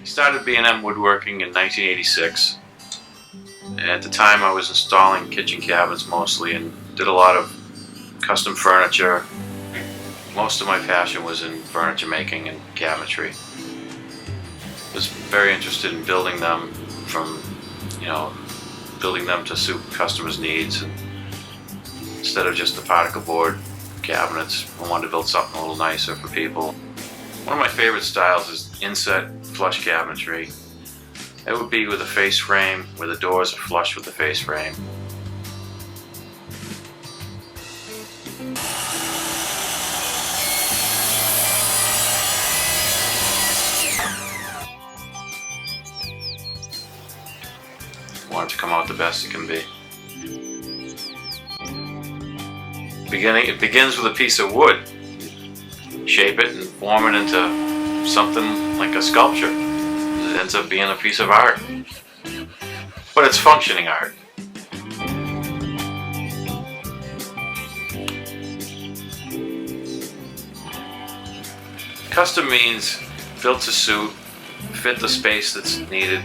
Started B&M Woodworking in 1986. At the time I was installing kitchen cabinets mostly and did a lot of custom furniture. Most of my passion was in furniture making and cabinetry. Was very interested in building them building them to suit customers' needs. And instead of just the particle board cabinets, I wanted to build something a little nicer for people. One of my favorite styles is inset flush cabinetry. It would be with a face frame where the doors are flush with the face frame. I want it to come out the best it can be. It begins with a piece of wood. Shape it and form it into something like a sculpture. It ends up being a piece of art. But it's functioning art. Custom means built to suit, fit the space that's needed,